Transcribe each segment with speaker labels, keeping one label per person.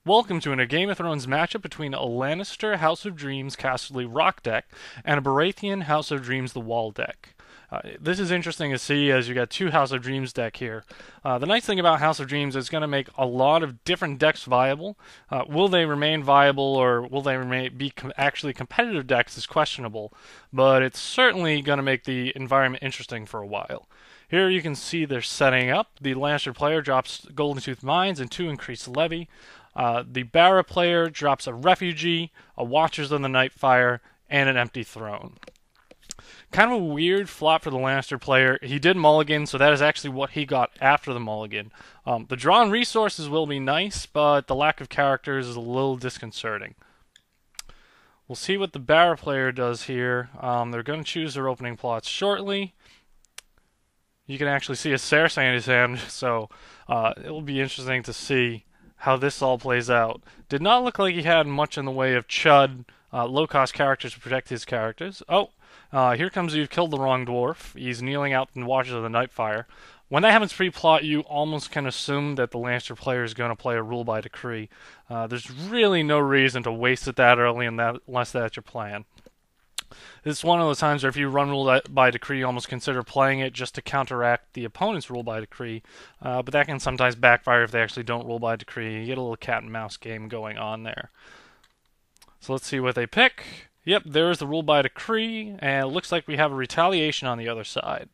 Speaker 1: Welcome to a Game of Thrones matchup between a Lannister House of Dreams Casterly Rock deck and a Baratheon House of Dreams The Wall deck. This is interesting to see as you got two House of Dreams deck here. The nice thing about House of Dreams is it's going to make a lot of different decks viable. Will they remain viable or will they be actually competitive decks is questionable, but it's certainly going to make the environment interesting for a while. Here you can see they're setting up. The Lannister player drops Golden Tooth Mines and 2 increased levy. The Barra player drops a Refugee, a Watchers of the Nightfire, and an Empty Throne. Kind of a weird flop for the Lannister player. He did mulligan, so that is actually what he got after the mulligan. The drawn resources will be nice, but the lack of characters is a little disconcerting. We'll see what the Barra player does here. They're going to choose their opening plots shortly. You can actually see a Cersei in his hand, so it will be interesting to see how this all plays out. Did not look like he had much in the way of chud, low-cost characters to protect his characters. Oh, here comes You've Killed the Wrong Dwarf. He's kneeling out in Watches of the Nightfire. When that happens pre-plot, you almost can assume that the Lannister player is going to play a rule by decree. There's really no reason to waste it that early unless that's your plan. This is one of those times where if you run rule by decree, you almost consider playing it just to counteract the opponent's rule by decree. But that can sometimes backfire if they actually don't rule by decree. You get a little cat and mouse game going on there. So let's see what they pick. Yep, there's the rule by decree, and it looks like we have a retaliation on the other side.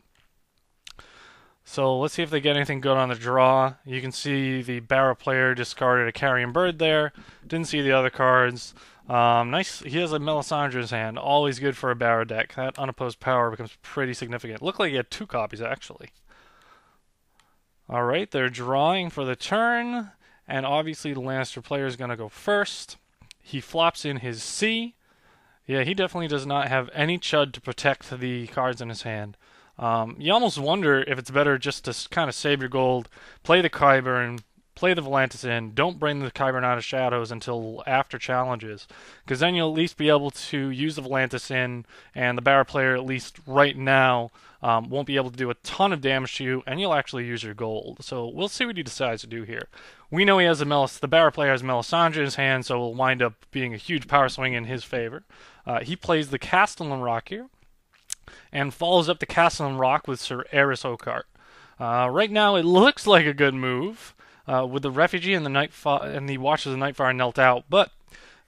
Speaker 1: So let's see if they get anything good on the draw. You can see the Barra player discarded a Carrion Bird there. Didn't see the other cards. Nice. He has a Melisandre in his hand. Always good for a Barra deck. That unopposed power becomes pretty significant. Looked like he had 2 copies, actually. Alright, they're drawing for the turn. And obviously the Lannister player is going to go first. He flops in his C. Yeah, he definitely does not have any chud to protect the cards in his hand. You almost wonder if it's better just to kind of save your gold, play the Qyburn, play the Volantis in, don't bring the Qyburn out of shadows until after challenges, because then you'll at least be able to use the Volantis in, and the Barra player, at least right now, won't be able to do a ton of damage to you, and you'll actually use your gold. So we'll see what he decides to do here. We know he has the Barra player has Melisandre in his hand, so it'll wind up being a huge power swing in his favor. He plays the Castellan Rock here, and follows up the Castellan Rock with Sir Aerys Oakheart. Right now, it looks like a good move, with the Refugee and the Watchers of the Nightfire knelt out, but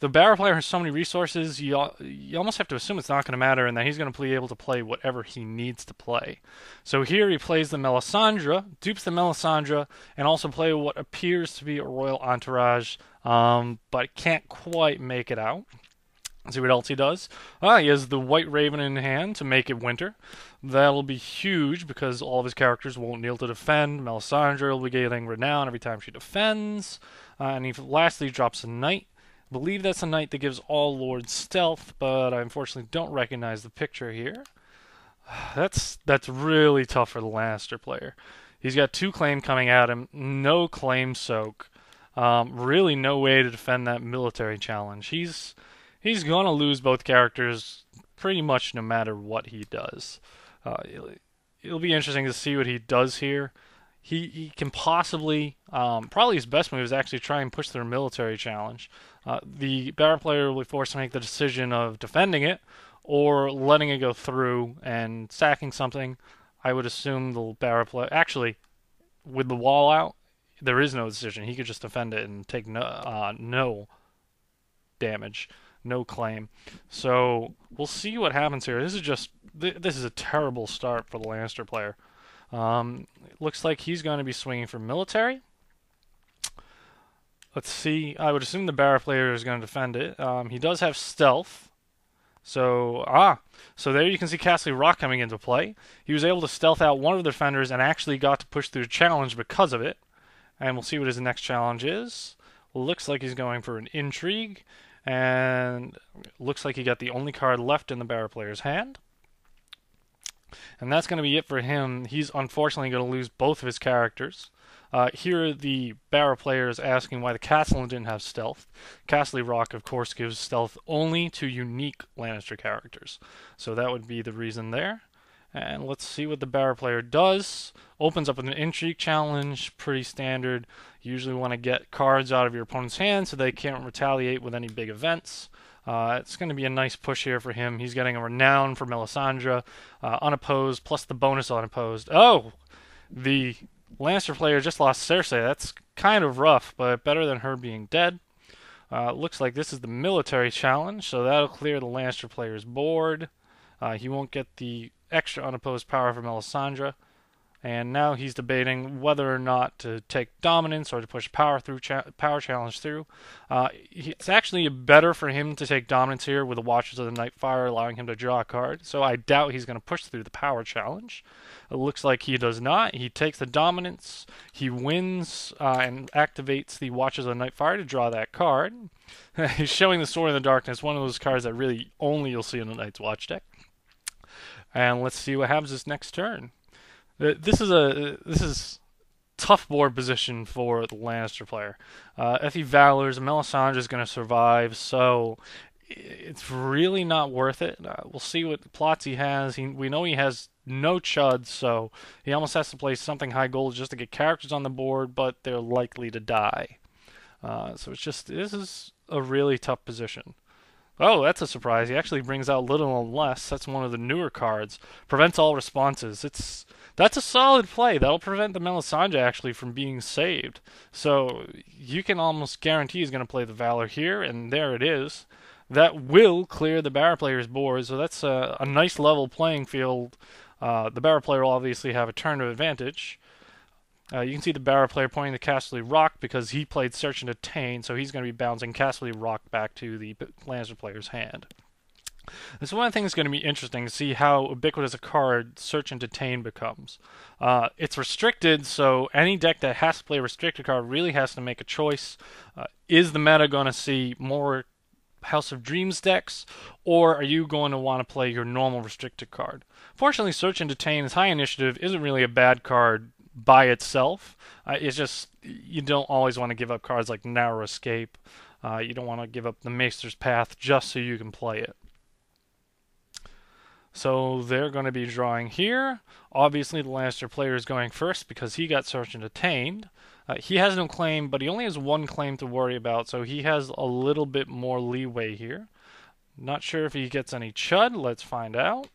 Speaker 1: the Barra player has so many resources, you almost have to assume it's not going to matter, and that he's going to be able to play whatever he needs to play. So here he plays the Melisandre, dupes the Melisandre, and also play what appears to be a royal entourage, but can't quite make it out. Let's see what else he does. He has the White Raven in hand to make it winter. That'll be huge because all of his characters won't kneel to defend. Melisandre will be getting renown every time she defends. And he lastly drops a Knight. I believe that's a Knight that gives all lords stealth, but I unfortunately don't recognize the picture here. That's really tough for the Lannister player. He's got 2 claim coming at him, no claim soak. Really no way to defend that military challenge. He's going to lose both characters pretty much no matter what he does. It'll be interesting to see what he does here. He can possibly, probably his best move is actually try and push through a military challenge. The Barra player will be forced to make the decision of defending it or letting it go through and sacking something. I would assume the Barra player, actually, with the wall out, there is no decision. He could just defend it and take no damage. No claim. So we'll see what happens here. This is a terrible start for the Lannister player. It looks like he's going to be swinging for military. Let's see. I would assume the Barra player is going to defend it. He does have stealth. So there you can see Casterly Rock coming into play. He was able to stealth out one of the defenders and actually got to push through the challenge because of it. And we'll see what his next challenge is. Looks like he's going for an intrigue. And looks like he got the only card left in the Barra player's hand. And that's going to be it for him. He's unfortunately going to lose both of his characters. Here the Barra player is asking why the Castellan didn't have stealth. Casterly Rock, of course, gives stealth only to unique Lannister characters. So that would be the reason there. And let's see what the Barra player does. Opens up with an intrigue challenge, pretty standard. You usually want to get cards out of your opponent's hand so they can't retaliate with any big events. It's going to be a nice push here for him. He's getting a renown for Melisandre, unopposed, plus the bonus unopposed. Oh, the Lannister player just lost Cersei. That's kind of rough, but better than her being dead. Looks like this is the military challenge, so that'll clear the Lannister player's board. He won't get the extra unopposed power from Melisandre. And now he's debating whether or not to take dominance or to push power challenge through. It's actually better for him to take dominance here with the Watchers of the Nightfire, allowing him to draw a card. So I doubt he's going to push through the power challenge. It looks like he does not. He takes the dominance, he wins, and activates the Watchers of the Nightfire to draw that card. He's showing the Sword in the Darkness, one of those cards that really only you'll see in the Night's Watch deck. And let's see what happens this next turn. This is tough board position for the Lannister player. Effie Valors, Melisandre is going to survive, so it's really not worth it. We'll see what plots he has. We know he has no chuds, so he almost has to play something high gold just to get characters on the board, but they're likely to die. So this is a really tough position. Oh, that's a surprise. He actually brings out Little and Less. That's one of the newer cards. Prevents all responses. That's a solid play. That'll prevent the Melisandre actually from being saved. So you can almost guarantee he's going to play the Valor here, and there it is. That will clear the Barra player's board, so that's a nice level playing field. The Barra player will obviously have a turn of advantage. You can see the Barra player pointing to Casterly Rock because he played Search and Detain, so he's going to be bouncing Casterly Rock back to the Lannister player's hand. This is one of the things that's going to be interesting to see how ubiquitous a card Search and Detain becomes. It's restricted, so any deck that has to play a restricted card really has to make a choice. Is the meta going to see more House of Dreams decks, or are you going to want to play your normal restricted card? Fortunately, Search and Detain is high initiative, isn't really a bad card by itself. It's just you don't always want to give up cards like Narrow Escape. You don't want to give up the Maester's Path just so you can play it. So they're going to be drawing here. Obviously, the Lannister player is going first because he got Search and Detained. He has no claim, but he only has one claim to worry about, so he has a little bit more leeway here. Not sure if he gets any chud. Let's find out.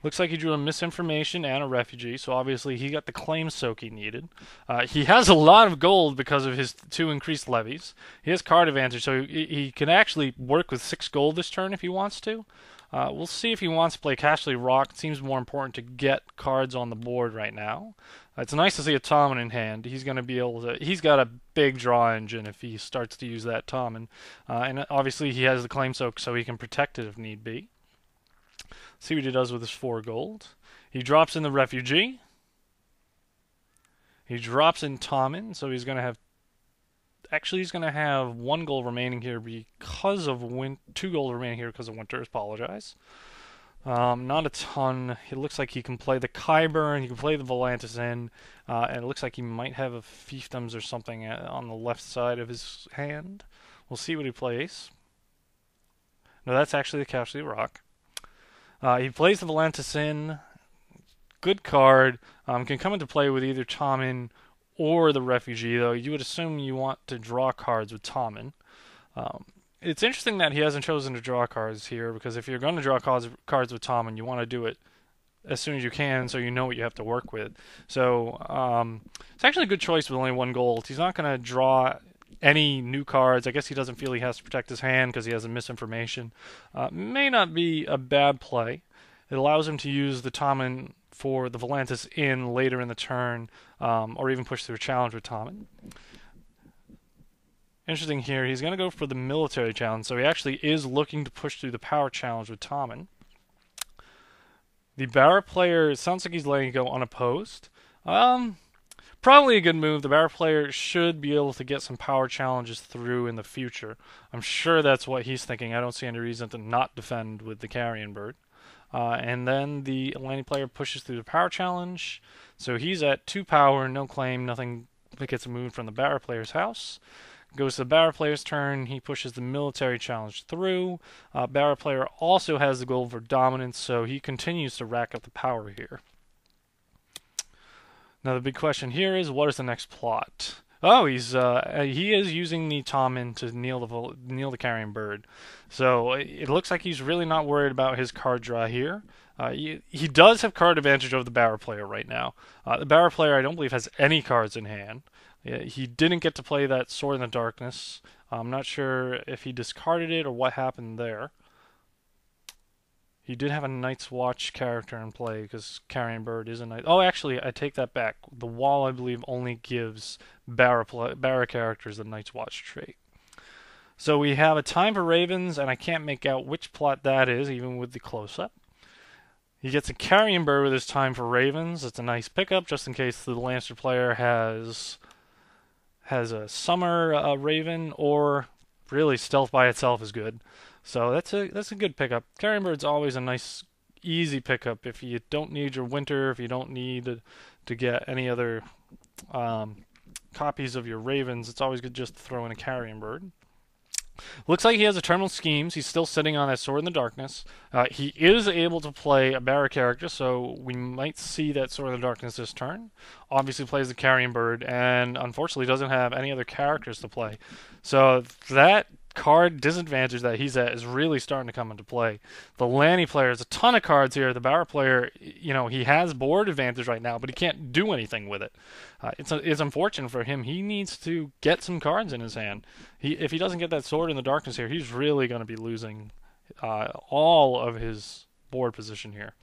Speaker 1: Looks like he drew a Misinformation and a Refugee, so obviously he got the claim soak he needed. He has a lot of gold because of his 2 increased levies. He has card advantage, so he can actually work with 6 gold this turn if he wants to. We'll see if he wants to play Casterly Rock. It seems more important to get cards on the board right now. It's nice to see a Tommen in hand. He's going to be able to... He's got a big draw engine if he starts to use that Tommen. And obviously he has the claim soak, so he can protect it if need be. See what he does with his 4 gold. He drops in the Refugee. He drops in Tommen, so he's going to have... Actually, he's going to have 1 gold remaining here because of 2 gold remaining here because of Winters. Apologize. Not a ton. It looks like he can play the Qyburn, he can play the Volantis in, and it looks like he might have a Fiefdoms or something on the left side of his hand. We'll see what he plays. No, that's actually the Casterly Rock. He plays the Volantis in. Good card. Can come into play with either Tommen or the Refugee, though. You would assume you want to draw cards with Tommen. It's interesting that he hasn't chosen to draw cards here, because if you're going to draw cards with Tommen, you want to do it as soon as you can so you know what you have to work with. So it's actually a good choice with only 1 gold. He's not going to draw any new cards. I guess he doesn't feel he has to protect his hand because he has a Misinformation. May not be a bad play. It allows him to use the Tommen for the Volantis in later in the turn, or even push through a challenge with Tommen. Interesting here, he's going to go for the military challenge, so he actually is looking to push through the power challenge with Tommen. The Barra player, it sounds like he's letting it go unopposed. Probably a good move. The Barra player should be able to get some power challenges through in the future. I'm sure that's what he's thinking. I don't see any reason to not defend with the Carrion Bird. And then the Atlantic player pushes through the power challenge. So he's at 2 power, no claim, nothing that gets moved from the Barra player's house. Goes to the Barra player's turn. He pushes the military challenge through. Barra player also has the goal for dominance, so he continues to rack up the power here. Now the big question here is, what is the next plot? Oh, he is using the Tommen to kneel the carrion bird. So it looks like he's really not worried about his card draw here. He does have card advantage over the Barra player right now. The Barra player, I don't believe, has any cards in hand. He didn't get to play that Sword in the Darkness. I'm not sure if he discarded it or what happened there. He did have a Night's Watch character in play because Carrion Bird is a Night. Oh, actually, I take that back. The wall, I believe, only gives Barra characters the Night's Watch trait. So we have a Time for Ravens, and I can't make out which plot that is, even with the close-up. He gets a Carrion Bird with his Time for Ravens. It's a nice pickup, just in case the Lannister player has a Summer Raven, or really Stealth by itself is good. So that's a good pickup. Carrion Bird's always a nice, easy pickup if you don't need your winter, if you don't need to get any other copies of your Ravens. It's always good just to throw in a Carrion Bird. Looks like he has a Terminal Schemes. He's still sitting on that Sword in the Darkness. He is able to play a Barra character, so we might see that Sword in the Darkness this turn. Obviously plays the Carrion Bird, and unfortunately doesn't have any other characters to play. So that card disadvantage that he's at is really starting to come into play. The Lanny player has a ton of cards here. The Barra player, he has board advantage right now, but he can't do anything with it. It's unfortunate for him. He needs to get some cards in his hand. If he doesn't get that Sword in the Darkness here, he's really going to be losing all of his board position here.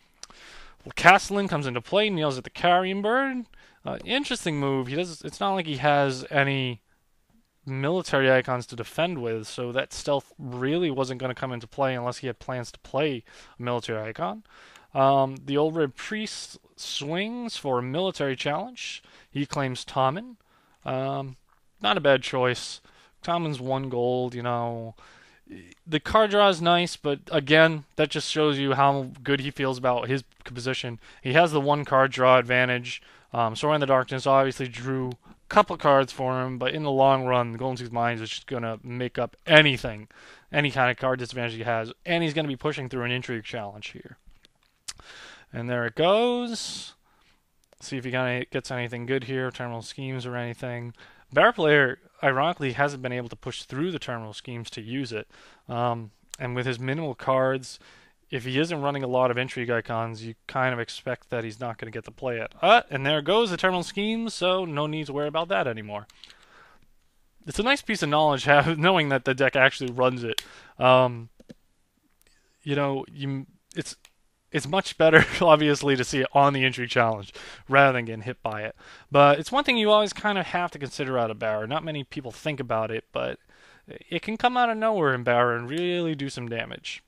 Speaker 1: Well, Castellan comes into play, kneels at the Carrion Bird. Interesting move. It's not like he has any military icons to defend with, so that stealth really wasn't going to come into play unless he had plans to play a military icon. The Old Red Priest swings for a military challenge. He claims Tommen. Not a bad choice. Tommen's 1 gold, The card draw is nice, but again, that just shows you how good he feels about his position. He has the 1 card draw advantage. Sword in the Darkness obviously drew couple cards for him, but in the long run, the Golden Sea's Mind is just going to make up anything, any kind of card disadvantage he has, and he's going to be pushing through an intrigue challenge here. And there it goes. See if he gets anything good here, Terminal Schemes or anything. Barra player, ironically, hasn't been able to push through the Terminal Schemes to use it. And with his minimal cards, if he isn't running a lot of intrigue icons, you kind of expect that he's not going to get to play it. And there goes the Terminal Schemes, so no need to worry about that anymore. It's a nice piece of knowledge, knowing that the deck actually runs it. It's much better, obviously, to see it on the intrigue challenge rather than getting hit by it. But it's one thing you always kind of have to consider out of Barra. Not many people think about it, but it can come out of nowhere in Barra and really do some damage.